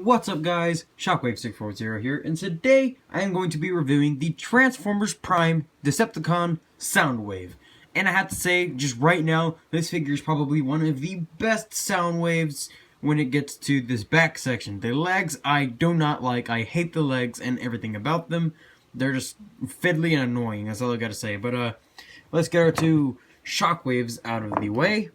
What's up guys, Shockwave640 here, and today I am going to be reviewing the Transformers Prime Decepticon Soundwave. And I have to say, just right now, this figure is probably one of the best Soundwaves when it gets to this back section. The legs I do not like, I hate the legs and everything about them. They're just fiddly and annoying, that's all I gotta say. But let's get our two Shockwaves out of the way.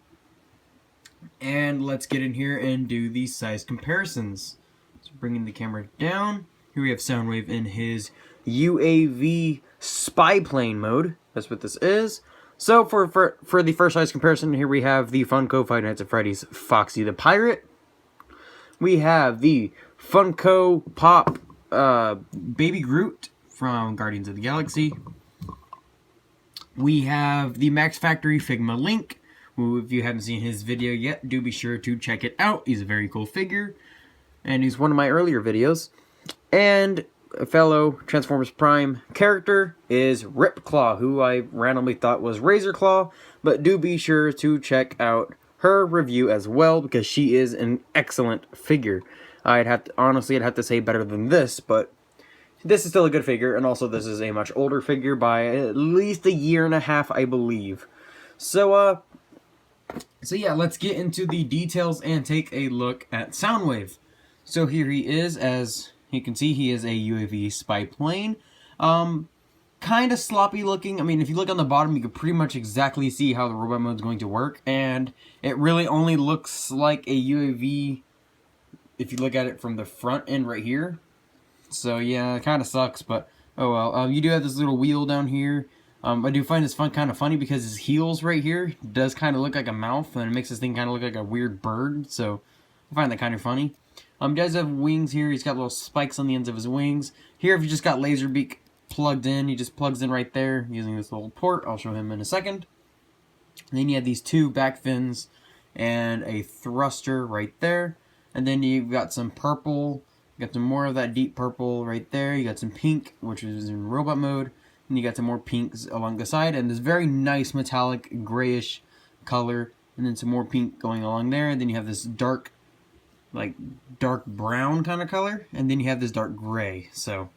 And let's get in here and do the size comparisons. So bringing the camera down, here we have Soundwave in his UAV spy plane mode. That's what this is. So for the first size comparison, here we have the Funko Five Nights at Freddy's Foxy the Pirate. We have the Funko Pop Baby Groot from Guardians of the Galaxy. We have the Max Factory Figma Link, who, if you haven't seen his video yet, do be sure to check it out. He's a very cool figure, and he's one of my earlier videos. And a fellow Transformers Prime character is Ripclaw, who I randomly thought was Razorclaw, but do be sure to check out her review as well, because she is an excellent figure. Honestly, I'd have to say better than this, but this is still a good figure, and also this is a much older figure by at least a year and a half, I believe. So yeah, let's get into the details and take a look at Soundwave. So here he is. As you can see, he is a UAV spy plane. Kind of sloppy looking. I mean, if you look on the bottom, you can pretty much exactly see how the robot mode is going to work. And it really only looks like a UAV if you look at it from the front end right here. So yeah, it kind of sucks, but oh well. You do have this little wheel down here. I do find this kind of funny because his heels right here does kind of look like a mouth, and it makes this thing kind of look like a weird bird, so I find that kind of funny. He does have wings here. He's got little spikes on the ends of his wings. Here, if you just got Laserbeak plugged in, he just plugs in right there using this little port. I'll show him in a second. And then you have these two back fins and a thruster right there. And then you've got some purple. You got some more of that deep purple right there. You got some pink, which is in robot mode. And you got some more pinks along the side, and this very nice metallic grayish color, and then some more pink going along there, and then you have this dark, like dark brown kind of color, and then you have this dark gray. So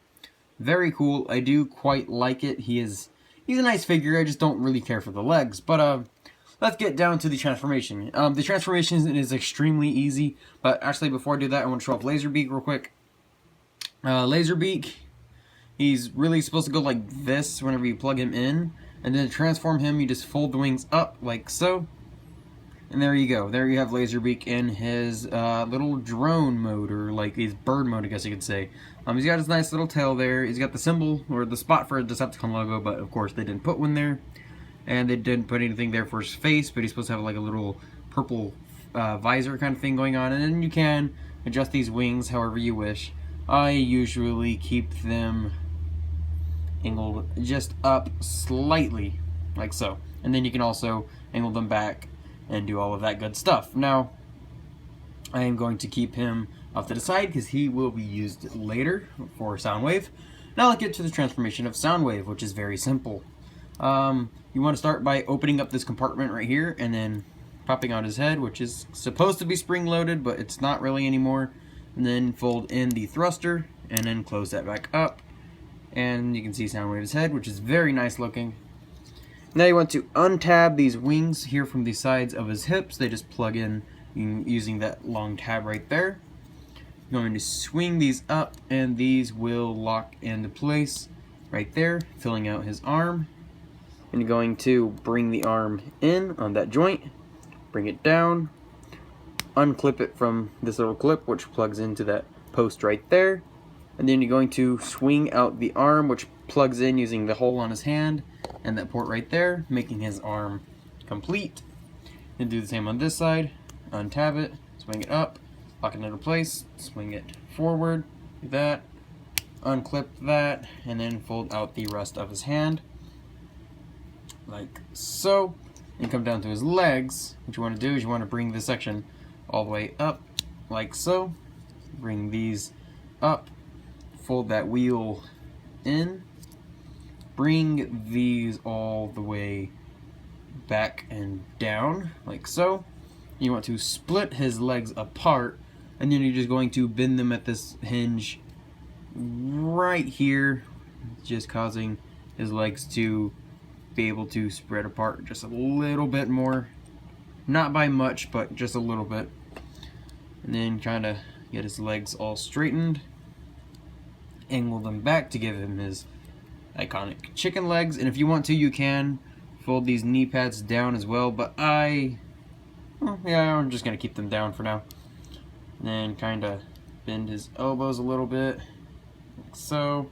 very cool. I do quite like it. He's a nice figure. I just don't really care for the legs. But let's get down to the transformation. The transformation is extremely easy, but actually before I do that, I want to show off Laserbeak real quick. Laserbeak, he's really supposed to go like this whenever you plug him in, and then to transform him, you just fold the wings up like so, and there you go. There you have Laserbeak in his little drone mode, or like his bird mode, I guess you could say. He's got his nice little tail there. He's got the symbol or the spot for a Decepticon logo, but of course they didn't put one there, and they didn't put anything there for his face. But he's supposed to have like a little purple visor kind of thing going on, and then you can adjust these wings however you wish. I usually keep them angled just up slightly, like so. And then you can also angle them back and do all of that good stuff. Now, I am going to keep him off to the side because he will be used later for Soundwave. Now let's get to the transformation of Soundwave, which is very simple. You want to start by opening up this compartment right here and then popping out his head, which is supposed to be spring-loaded, but it's not really anymore. And then fold in the thruster and then close that back up. And you can see Soundwave's head, which is very nice looking. Now you want to untab these wings here from the sides of his hips. They just plug in using that long tab right there. You're going to swing these up, and these will lock into place right there, filling out his arm. And you're going to bring the arm in on that joint, bring it down, unclip it from this little clip, which plugs into that post right there. And then you're going to swing out the arm, which plugs in using the hole on his hand and that port right there, making his arm complete. And do the same on this side. Untab it, swing it up, lock it into place, swing it forward, do that, unclip that, and then fold out the rest of his hand, like so. And come down to his legs. What you want to do is you want to bring this section all the way up, like so. Bring these up. Fold that wheel in, bring these all the way back and down, like so. You want to split his legs apart, and then you're just going to bend them at this hinge right here, just causing his legs to be able to spread apart just a little bit more. Not by much, but just a little bit. And then kind of get his legs all straightened. Angle them back to give him his iconic chicken legs. And if you want to, you can fold these knee pads down as well. But I'm just going to keep them down for now. And then kind of bend his elbows a little bit. Like so.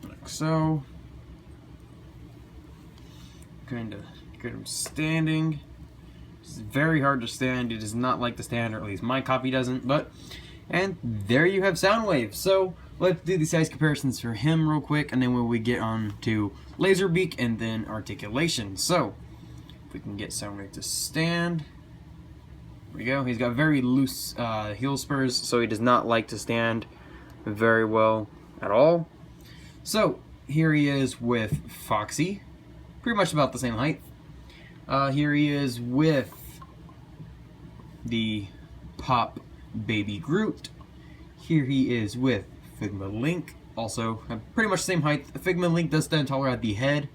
Like so. Kind of get him standing. It's very hard to stand. It does not like to stand, or at least my copy doesn't. And there you have SOUNDWAVE. So let's do the size comparisons for him real quick, and then when we get on to Laserbeak and then articulation. So if we can get SOUNDWAVE to stand, there we go. He's got very loose heel spurs, so he does not like to stand very well at all. So here he is with Foxy, pretty much about the same height. Here he is with the Pop Baby Groot. Here he is with Figma Link, also pretty much the same height. Figma Link does stand taller at the head.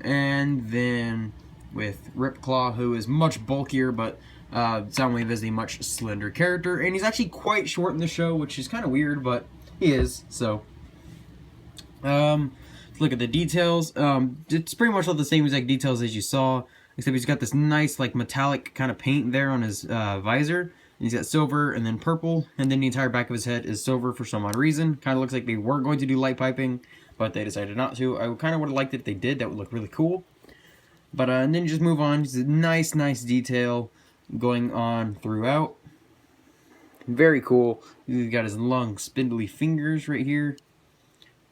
And then with Ripclaw, who is much bulkier, but SOUNDWAVE is a much slender character, and he's actually quite short in the show, which is kind of weird, but he is. So let's look at the details. It's pretty much all the same exact details as you saw, except he's got this nice like metallic kind of paint there on his visor. And he's got silver and then purple, and then the entire back of his head is silver for some odd reason. Kind of looks like they were going to do light piping, but they decided not to. I kind of would have liked it if they did. That would look really cool. But and then just move on. Just a nice detail going on throughout. Very cool. He's got his long spindly fingers right here.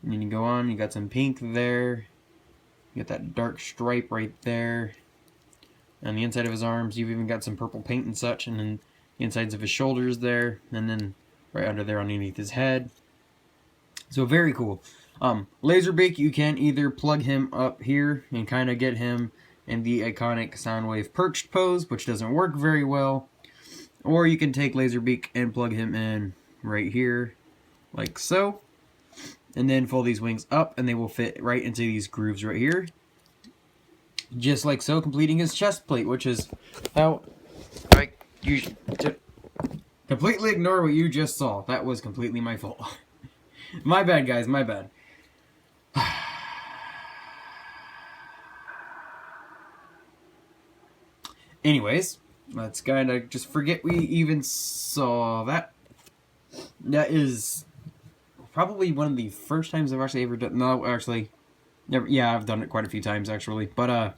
And then you go on, you got some pink there. You got that dark stripe right there. On the inside of his arms, you've even got some purple paint and such. And then the insides of his shoulders there. And then right under there underneath his head. So very cool. Laserbeak, you can either plug him up here and kind of get him in the iconic SOUNDWAVE perched pose, which doesn't work very well. Or you can take Laserbeak and plug him in right here, like so. And then fold these wings up, and they will fit right into these grooves right here. Just like so, completing his chest plate, which is how you completely ignore what you just saw. That was completely my fault. My bad, guys, my bad. Anyways, let's kind of just forget we even saw that. That is probably one of the first times I've actually ever done. No, actually, never. Yeah, I've done it quite a few times actually. But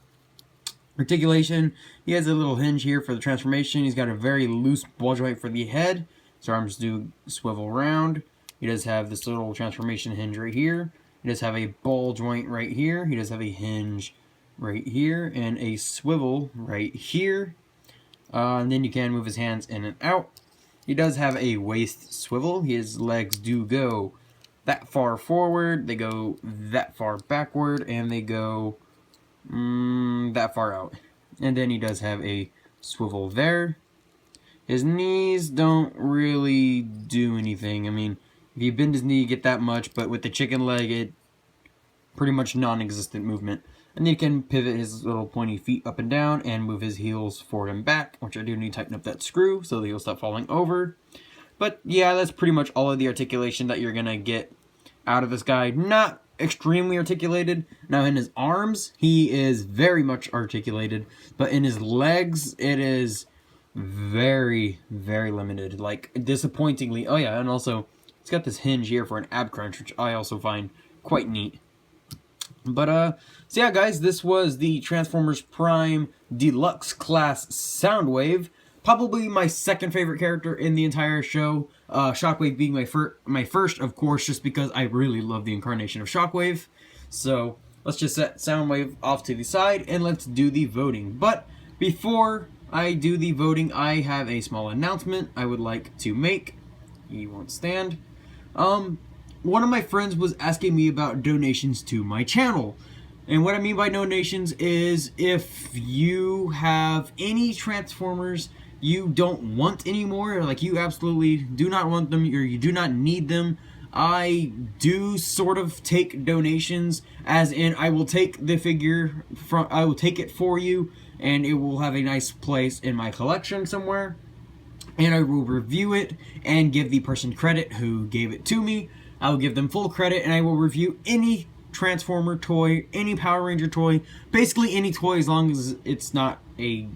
articulation. He has a little hinge here for the transformation. He's got a very loose ball joint for the head. His arms do swivel around. He does have this little transformation hinge right here. He does have a ball joint right here. He does have a hinge right here and a swivel right here. And then you can move his hands in and out. He does have a waist swivel. His legs do go that far forward, they go that far backward, and they go that far out. And then he does have a swivel there. His knees don't really do anything. I mean, if you bend his knee, you get that much, but with the chicken leg, it pretty much non-existent movement. And then you can pivot his little pointy feet up and down and move his heels forward and back, which I do need to tighten up that screw so that he'll stop falling over. But yeah, that's pretty much all of the articulation that you're going to get out of this guy. Not extremely articulated. Now in his arms, he is very much articulated, but in his legs, it is very limited. Like, disappointingly. Oh yeah, and also, it's got this hinge here for an ab crunch, which I also find quite neat. But, so yeah, guys, this was the Transformers Prime Deluxe Class SOUNDWAVE. Probably my second favorite character in the entire show. Shockwave being my first, of course, just because I really love the incarnation of Shockwave. So, let's just set SOUNDWAVE off to the side, and let's do the voting. But, before I do the voting, I have a small announcement I would like to make. He won't stand. One of my friends was asking me about donations to my channel. And what I mean by donations is if you have any Transformers you don't want anymore, like you absolutely do not want them, or you do not need them, I do sort of take donations, as in I will take the figure from, I will take it for you, and it will have a nice place in my collection somewhere, and I will review it and give the person credit who gave it to me. I will give them full credit, and I will review any Transformer toy, any Power Ranger toy, basically any toy, as long as it's not a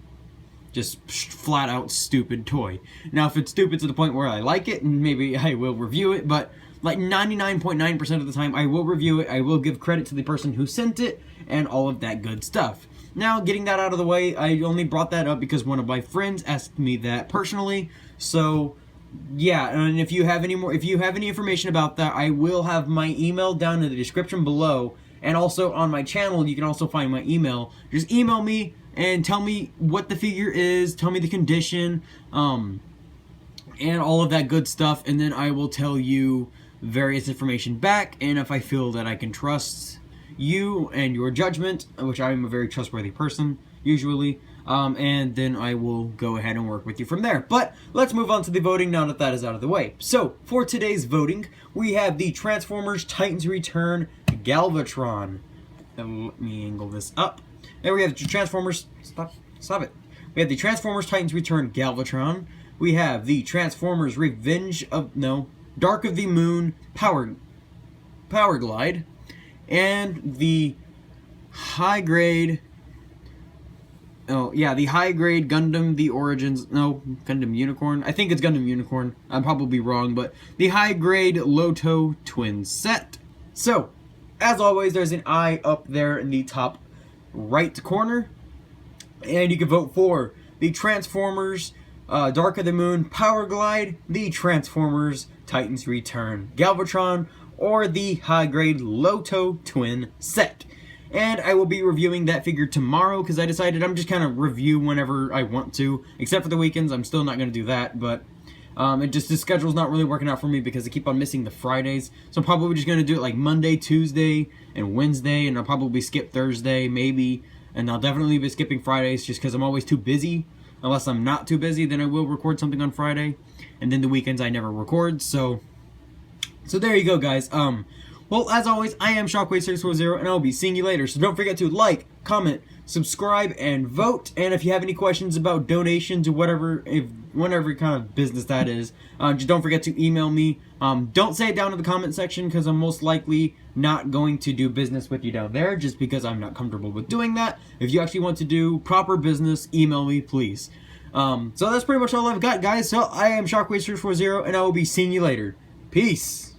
just flat out stupid toy. Now, if it's stupid to the point where I like it, maybe I will review it, but like 99.9% of the time I will review it, I will give credit to the person who sent it, and all of that good stuff. Now, getting that out of the way, I only brought that up because one of my friends asked me that personally, so yeah, and if you have any information about that, I will have my email down in the description below, and also on my channel you can also find my email. Just email me and tell me what the figure is, tell me the condition, and all of that good stuff, and then I will tell you various information back, and if I feel that I can trust you and your judgment, which I am a very trustworthy person, usually, and then I will go ahead and work with you from there. But let's move on to the voting now that that is out of the way. So, for today's voting, we have the Transformers Titans Return Galvatron. And let me angle this up. There we have the Transformers, stop it. We have the Transformers Titans Return Galvatron. We have the Transformers Dark of the Moon Power Glide. And the high grade Gundam Gundam Unicorn. I think it's Gundam Unicorn. I'm probably wrong, but the high grade Loto twin set. So, as always, there's an eye up there in the top right corner, and you can vote for the Transformers Dark of the Moon Power Glide, the Transformers Titans Return Galvatron, or the high grade Loto twin set. And I will be reviewing that figure tomorrow, because I decided I'm just kind of review whenever I want to, except for the weekends. I'm still not going to do that, but the schedule's not really working out for me because I keep on missing the Fridays. So I'm probably just going to do it like Monday, Tuesday, and Wednesday, and I'll probably skip Thursday, maybe, and I'll definitely be skipping Fridays just because I'm always too busy. Unless I'm not too busy, then I will record something on Friday, and then the weekends I never record, so there you go, guys. Well, as always, I am Shockwave640, and I'll be seeing you later. So don't forget to like, comment, subscribe, and vote. And if you have any questions about donations or whatever kind of business that is, just don't forget to email me. Don't say it down in the comment section, because I'm most likely not going to do business with you down there, just because I'm not comfortable with doing that. If you actually want to do proper business, email me, please. So that's pretty much all I've got, guys. So I am Shockwave640, and I will be seeing you later. Peace.